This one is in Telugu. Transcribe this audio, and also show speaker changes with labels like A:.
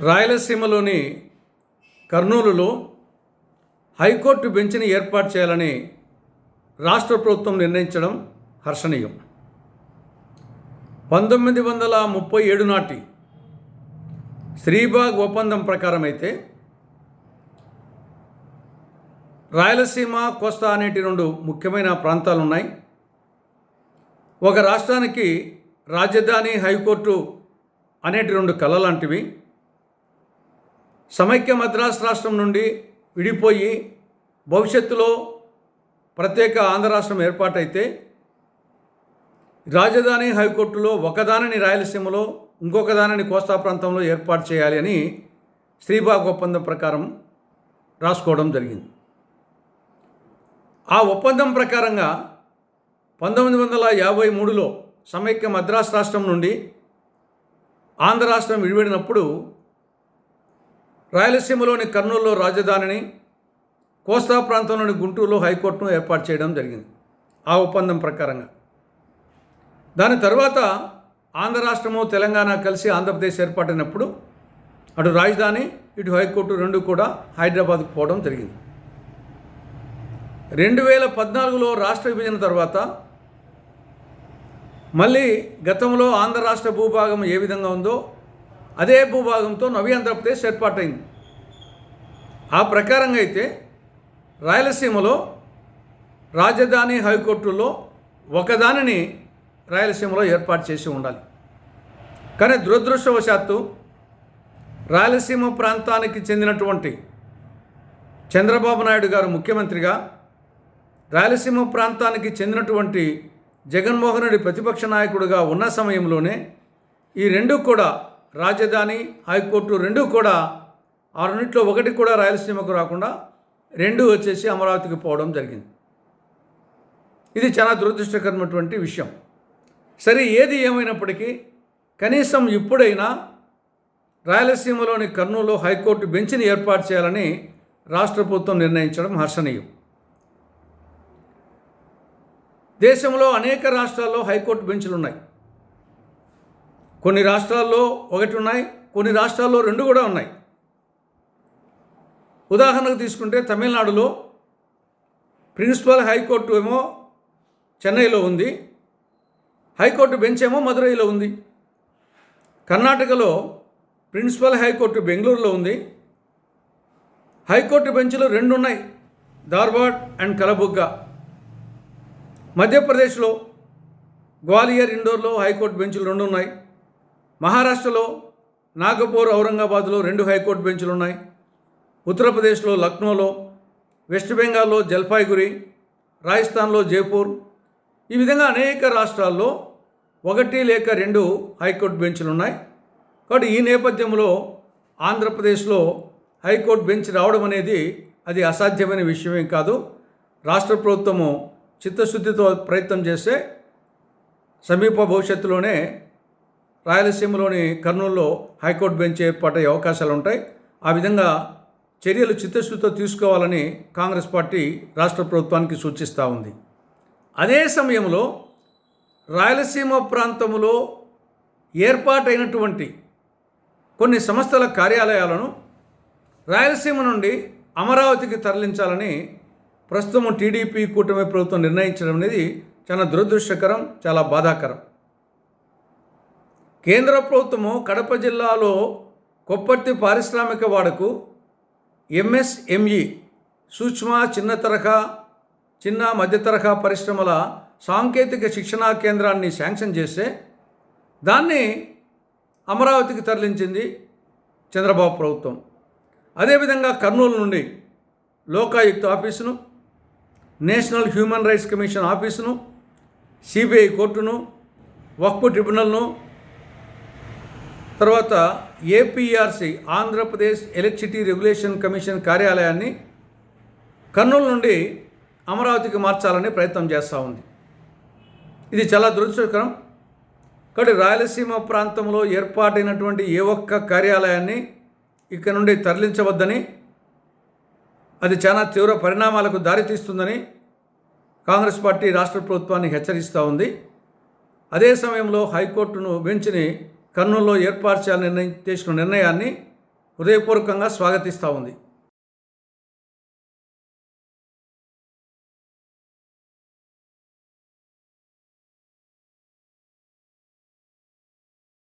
A: రాయలసీమలోని కర్నూలులో హైకోర్టు బెంచ్ని ఏర్పాటు చేయాలని రాష్ట్ర ప్రభుత్వం నిర్ణయించడం హర్షణీయం. 1937 నాటి శ్రీబాగ్ ఒప్పందం ప్రకారం అయితే రాయలసీమ, కోస్తా అనేటి రెండు ముఖ్యమైన ప్రాంతాలు ఉన్నాయి. ఒక రాష్ట్రానికి రాజధాని, హైకోర్టు అనేటి రెండు కళ లాంటివి. సమైక్య మద్రాసు రాష్ట్రం నుండి విడిపోయి భవిష్యత్తులో ప్రత్యేక ఆంధ్ర రాష్ట్రం ఏర్పాటైతే రాజధాని, హైకోర్టులో ఒకదానిని రాయలసీమలో, ఇంకొక దానిని కోస్తా ప్రాంతంలో ఏర్పాటు చేయాలి అని శ్రీబాగ్ ఒప్పందం ప్రకారం రాసుకోవడం జరిగింది. ఆ ఒప్పందం ప్రకారంగా 1953లో సమైక్య మద్రాసు రాష్ట్రం నుండి ఆంధ్ర రాష్ట్రం విడిపడినప్పుడు రాయలసీమలోని కర్నూలులో రాజధానిని, కోస్తా ప్రాంతంలోని గుంటూరులో హైకోర్టును ఏర్పాటు చేయడం జరిగింది ఆ ఒప్పందం ప్రకారంగా. దాని తర్వాత ఆంధ్ర రాష్ట్రము, తెలంగాణ కలిసి ఆంధ్రప్రదేశ్ ఏర్పాటైనప్పుడు అటు రాజధాని, ఇటు హైకోర్టు రెండు కూడా హైదరాబాద్కు పోవడం జరిగింది. 2014లో రాష్ట్ర విభజన తర్వాత మళ్ళీ గతంలో ఆంధ్ర రాష్ట్ర భూభాగం ఏ విధంగా ఉందో అదే భూభాగంతో నవీ ఆంధ్రప్రదేశ్ ఏర్పాటైంది. ఆ ప్రకారంగా అయితే రాయలసీమలో రాజధాని, హైకోర్టులో ఒకదానిని రాయలసీమలో ఏర్పాటు చేసి ఉండాలి. కానీ దురదృష్టవశాత్తు రాయలసీమ ప్రాంతానికి చెందినటువంటి చంద్రబాబు నాయుడు గారు ముఖ్యమంత్రిగా, రాయలసీమ ప్రాంతానికి చెందినటువంటి జగన్మోహన్ రెడ్డి ప్రతిపక్ష నాయకుడిగా ఉన్న సమయంలోనే ఈ రెండు కూడా, రాజధాని, హైకోర్టు రెండు కూడా, ఆ రెండింటిలో ఒకటి కూడా రాయలసీమకు రాకుండా రెండు వచ్చేసి అమరావతికి పోవడం జరిగింది. ఇది చాలా దురదృష్టకరమైనటువంటి విషయం. సరే, ఏది ఏమైనప్పటికీ కనీసం ఇప్పుడైనా రాయలసీమలోని కర్నూలులో హైకోర్టు బెంచ్ని ఏర్పాటు చేయాలని రాష్ట్ర ప్రభుత్వం నిర్ణయించడం హర్షణీయం. దేశంలో అనేక రాష్ట్రాల్లో హైకోర్టు బెంచ్లు ఉన్నాయి. కొన్ని రాష్ట్రాల్లో ఒకటి ఉన్నాయి, కొన్ని రాష్ట్రాల్లో రెండు కూడా ఉన్నాయి. ఉదాహరణకు తీసుకుంటే తమిళనాడులో ప్రిన్సిపల్ హైకోర్టు ఏమో చెన్నైలో ఉంది, హైకోర్టు బెంచ్ ఏమో మదురైలో ఉంది. కర్ణాటకలో ప్రిన్సిపల్ హైకోర్టు బెంగళూరులో ఉంది, హైకోర్టు బెంచ్లు రెండు ఉన్నాయి, ధార్వాడ్ అండ్ కలబుర్గా. మధ్యప్రదేశ్లో గ్వాలియర్, ఇండోర్లో హైకోర్టు బెంచ్లు రెండు ఉన్నాయి. మహారాష్ట్రలో నాగపూర్, ఔరంగాబాద్లో రెండు హైకోర్టు బెంచ్లు ఉన్నాయి. ఉత్తరప్రదేశ్లో లక్నోలో, వెస్ట్ బెంగాల్లో జల్పాయిగురి, రాజస్థాన్లో జైపూర్, ఈ విధంగా అనేక రాష్ట్రాల్లో ఒకటి లేక రెండు హైకోర్టు బెంచ్లు ఉన్నాయి. కాబట్టి ఈ నేపథ్యంలో ఆంధ్రప్రదేశ్లో హైకోర్టు బెంచ్ రావడం అనేది అది అసాధ్యమైన విషయమేం కాదు. రాష్ట్ర ప్రభుత్వము చిత్తశుద్ధితో ప్రయత్నం చేస్తే సమీప భవిష్యత్తులోనే రాయలసీమలోని కర్నూలులో హైకోర్టు బెంచ్ ఏర్పాటయ్యే అవకాశాలు ఉంటాయి. ఆ విధంగా చర్యలు చిత్తశుద్ధితో తీసుకోవాలని కాంగ్రెస్ పార్టీ రాష్ట్ర ప్రభుత్వానికి సూచిస్తూ ఉంది. అదే సమయంలో రాయలసీమ ప్రాంతంలో ఏర్పాటైనటువంటి కొన్ని సంస్థల కార్యాలయాలను రాయలసీమ నుండి అమరావతికి తరలించాలని ప్రస్తుతం టీడీపీ కూటమి ప్రభుత్వం నిర్ణయించడం అనేది చాలా దురదృష్టకరం, చాలా బాధాకరం. కేంద్ర ప్రభుత్వము కడప జిల్లాలో కొప్పర్తి పారిశ్రామిక వాడకు ఎంఎస్ఎంఈ సూక్ష్మ, చిన్న మధ్య తరహా పరిశ్రమల సాంకేతిక శిక్షణా కేంద్రాన్ని శాంక్షన్ చేస్తే దాన్ని అమరావతికి తరలించింది చంద్రబాబు ప్రభుత్వం. అదేవిధంగా కర్నూలు నుండి Lokayukta ఆఫీసును, national human rights commission ఆఫీసును, CBI కోర్టును, వక్ఫ్ ట్రిబ్యునల్ను, తర్వాత APRC Andhra Pradesh electricity regulation commission కార్యాలయాన్ని కర్నూలు నుండి అమరావతికి మార్చాలని ప్రయత్నం చేస్తూ ఉంది. ఇది చాలా దురదృష్టకరం. కాబట్టి రాయలసీమ ప్రాంతంలో ఏర్పాటైనటువంటి ఏ ఒక్క కార్యాలయాన్ని ఇక్కడ నుండి తరలించవద్దని, అది చాలా తీవ్ర పరిణామాలకు దారితీస్తుందని కాంగ్రెస్ పార్టీ రాష్ట్ర ప్రభుత్వాన్ని హెచ్చరిస్తూ ఉంది. అదే సమయంలో హైకోర్టును బెంచ్ని కర్నూలులో ఏర్పాటు చేయాలని తీసుకున్న నిర్ణయాన్ని హృదయపూర్వకంగా స్వాగతిస్తూ ఉంది.